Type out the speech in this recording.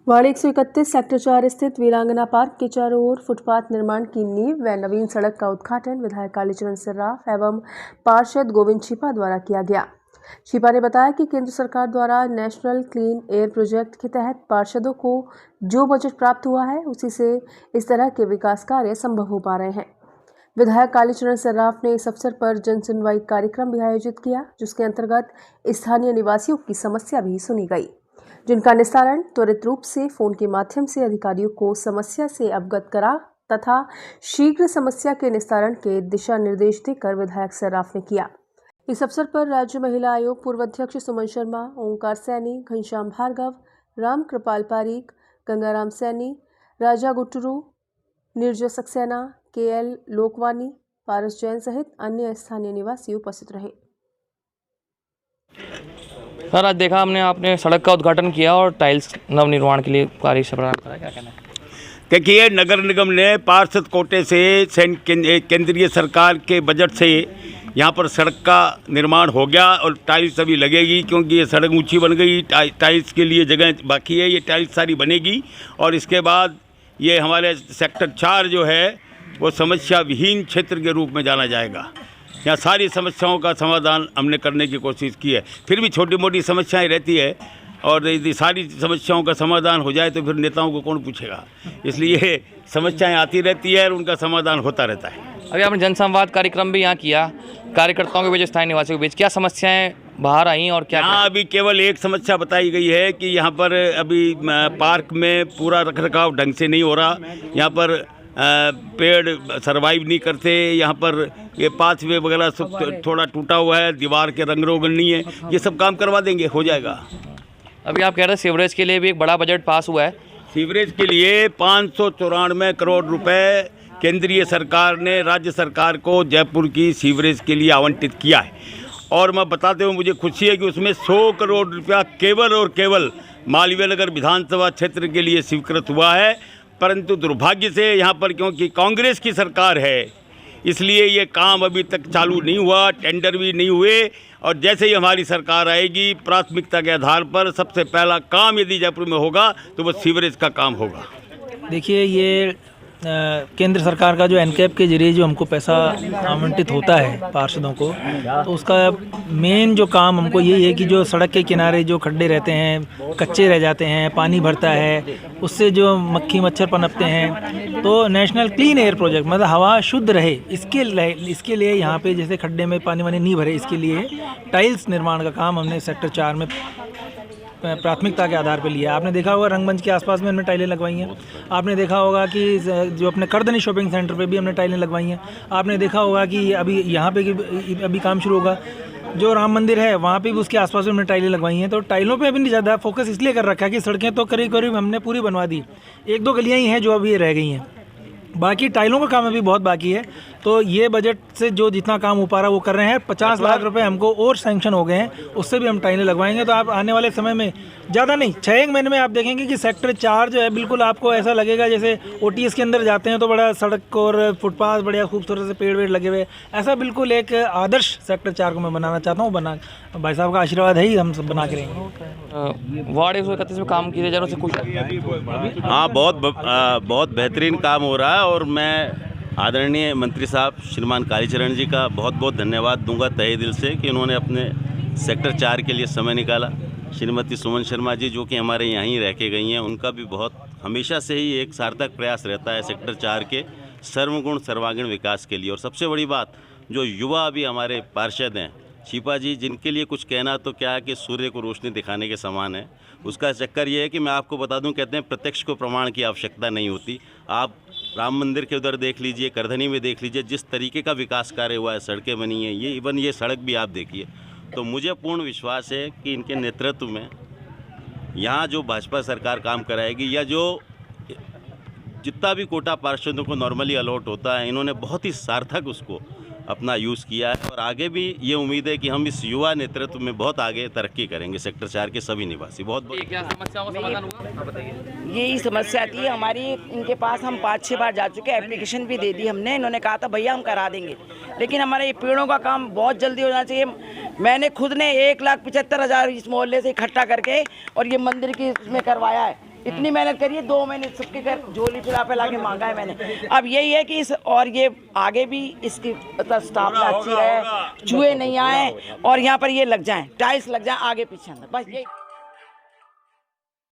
Ward 131 sector 4 स्थित वीरांगना park के चारों ओर फुटपाथ निर्माण की नींव व नवीन सड़क का उद्घाटन विधायक कालीचरण सर्राफ एवं पार्षद गोविंद छिपा द्वारा किया गया। छिपा ने बताया कि केंद्र सरकार द्वारा नेशनल क्लीन एयर प्रोजेक्ट के तहत पार्षदों को जो बजट प्राप्त हुआ है उसी से इस तरह के विकास कार्य संभव हो पा रहे हैं। विधायक कालीचरण सर्राफ ने इस अवसर पर जन सुनवाई कार्यक्रम भी आयोजित किया, जिसके अंतर्गत स्थानीय निवासियों की समस्या भी सुनी गई, जिनका निस्तारण त्वरित रूप से फोन के माध्यम से अधिकारियों को समस्या से अवगत करा तथा शीघ्र समस्या के निस्तारण के दिशा निर्देश देकर विधायक सर्राफ ने किया। इस अवसर पर राज्य महिला आयोग पूर्व अध्यक्ष सुमन शर्मा, ओंकार सैनी, घनश्याम भार्गव, राम कृपाल पारीक, गंगाराम सैनी, राजा गुटरू, निर्जय सक्सेना, KL लोकवानी, पारस जैन सहित अन्य स्थानीय निवासी उपस्थित रहे। सर, आज देखा हमने आपने सड़क का उद्घाटन किया और टाइल्स नवनिर्माण के लिए कार्य प्रदान करा, क्या कहना है? देखिए, नगर निगम ने पार्षद कोटे से केंद्रीय सरकार के बजट से यहाँ पर सड़क का निर्माण हो गया और टाइल्स अभी लगेगी, क्योंकि ये सड़क ऊंची बन गई। टाइल्स के लिए जगह बाकी है, ये टाइल्स सारी बनेगी और इसके बाद ये हमारे सेक्टर 4 जो है वो समस्या विहीन क्षेत्र के रूप में जाना जाएगा। यहाँ सारी समस्याओं का समाधान हमने करने की कोशिश की है। फिर भी छोटी मोटी समस्याएं रहती है और यदि सारी समस्याओं का समाधान हो जाए तो फिर नेताओं को कौन पूछेगा, इसलिए समस्याएं आती रहती है और उनका समाधान होता रहता है। अभी आपने जनसंवाद कार्यक्रम भी यहाँ किया, कार्यकर्ताओं के बीच, स्थानीय निवासियों के बीच क्या समस्याएं बाहर आई और क्या? यहाँ अभी केवल एक समस्या बताई गई है कि यहाँ पर अभी पार्क में पूरा रखरखाव ढंग से नहीं हो रहा, यहाँ पर पेड़ सरवाइव नहीं करते, यहाँ पर ये पाथवे वगैरह सब थोड़ा टूटा हुआ है, दीवार के रंग रोगन नहीं है, ये सब काम करवा देंगे, हो जाएगा। अभी आप कह रहे हैं सीवरेज के लिए भी एक बड़ा बजट पास हुआ है। सीवरेज के लिए 594 करोड़ रुपए केंद्रीय सरकार ने राज्य सरकार को जयपुर की सीवरेज के लिए आवंटित किया है और मैं बताते हुए मुझे खुशी है कि उसमें 100 करोड़ रुपया केवल और केवल मालवीय नगर विधानसभा क्षेत्र के लिए स्वीकृत हुआ है। परंतु दुर्भाग्य से यहाँ पर क्योंकि कांग्रेस की सरकार है, इसलिए ये काम अभी तक चालू नहीं हुआ, टेंडर भी नहीं हुए और जैसे ही हमारी सरकार आएगी प्राथमिकता के आधार पर सबसे पहला काम यदि जयपुर में होगा तो वो सीवरेज का काम होगा। देखिए, ये केंद्र सरकार का जो एनकैप के जरिए जो हमको पैसा आवंटित होता है पार्षदों को, तो उसका मेन जो काम हमको यही है कि जो सड़क के किनारे जो खड्डे रहते हैं, कच्चे रह जाते हैं, पानी भरता है, उससे जो मक्खी मच्छर पनपते हैं, तो नेशनल क्लीन एयर प्रोजेक्ट मतलब हवा शुद्ध रहे, इसके लिए यहाँ पे जैसे खड्डे में पानी वानी नहीं भरे, इसके लिए टाइल्स निर्माण का काम हमने सेक्टर 4 में प्राथमिकता के आधार पर लिया। आपने देखा होगा रंगमंच के आसपास में हमने टाइलें लगवाई हैं। आपने देखा होगा कि जो अपने करदनी शॉपिंग सेंटर पे भी हमने टाइलें लगवाई हैं। आपने देखा होगा कि अभी यहाँ पे अभी काम शुरू होगा, जो राम मंदिर है वहाँ पे भी उसके आसपास में हमने टाइलें लगवाई हैं। तो टाइलों पे अभी नहीं ज़्यादा फोकस इसलिए कर रखा है कि सड़कें तो करीब करीब हमने पूरी बनवा दी, 1-2 गलियाँ ही हैं जो अभी रह गई हैं, बाकी टाइलों का काम अभी बहुत बाकी है। तो ये बजट से जो जितना काम हो पा रहा है वो कर रहे हैं। 50 लाख रुपए हमको और सैंक्शन हो गए हैं, उससे भी हम टाइलें लगवाएंगे। तो आप आने वाले समय में ज़्यादा नहीं 6-1 महीने में आप देखेंगे कि सेक्टर 4 जो है बिल्कुल आपको ऐसा लगेगा जैसे OTS के अंदर जाते हैं तो बड़ा सड़क और फुटपाथ बढ़िया खूबसूरत से पेड़ वेड़ लगे हुए, ऐसा बिल्कुल एक आदर्श सेक्टर 4 को मैं बनाना चाहता हूँ। बना भाई साहब का आशीर्वाद है ही, हम सब बना के रहेंगे। वार्ड 131 में काम किए जा रहे कुछ? हाँ, बहुत बेहतरीन काम हो रहा है और मैं आदरणीय मंत्री साहब श्रीमान कालीचरण जी का बहुत बहुत धन्यवाद दूंगा तहे दिल से कि उन्होंने अपने सेक्टर 4 के लिए समय निकाला। श्रीमती सुमन शर्मा जी जो कि हमारे यहाँ ही रह के गई हैं, उनका भी बहुत हमेशा से ही एक सार्थक प्रयास रहता है सेक्टर 4 के सर्वगुण सर्वांगीण विकास के लिए। और सबसे बड़ी बात, जो युवा अभी हमारे पार्षद हैं छिपा जी, जिनके लिए कुछ कहना तो क्या है कि सूर्य को रोशनी दिखाने के समान है। उसका चक्कर ये है कि मैं आपको बता दूं, कहते हैं प्रत्यक्ष को प्रमाण की आवश्यकता नहीं होती। आप राम मंदिर के उधर देख लीजिए, करधनी में देख लीजिए, जिस तरीके का विकास कार्य हुआ है, सड़कें बनी हैं, ये इवन ये सड़क भी आप देखिए। तो मुझे पूर्ण विश्वास है कि इनके नेतृत्व में यहाँ जो भाजपा सरकार काम कराएगी या जो जितना भी कोटा पार्षदों को नॉर्मली अलॉट होता है, इन्होंने बहुत ही सार्थक उसको अपना यूज़ किया है और आगे भी ये उम्मीद है कि हम इस युवा नेतृत्व में बहुत आगे तरक्की करेंगे। सेक्टर 4 के सभी निवासी बहुत क्या समस्याओं का समाधान हुआ बताइए। यही समस्या थी हमारी, इनके पास हम 5-6 बार जा चुके हैं, एप्लीकेशन भी दे दी हमने। इन्होंने कहा था भैया हम करा देंगे, लेकिन हमारे ये पेड़ों का काम बहुत जल्दी होना चाहिए। मैंने खुद ने 1,75,000 इस मोहल्ले से इकट्ठा करके और ये मंदिर की उसमें करवाया है। इतनी मेहनत करी है, 2 महीने सबके घर झोली फिला के मांगा है मैंने। अब यही है कि इस और ये आगे भी इसकी स्टाफ अच्छी है, चूहे नहीं आए और यहाँ पर ये लग जाएं, टाइल्स लग जाएं आगे पीछे अंदर, बस यही।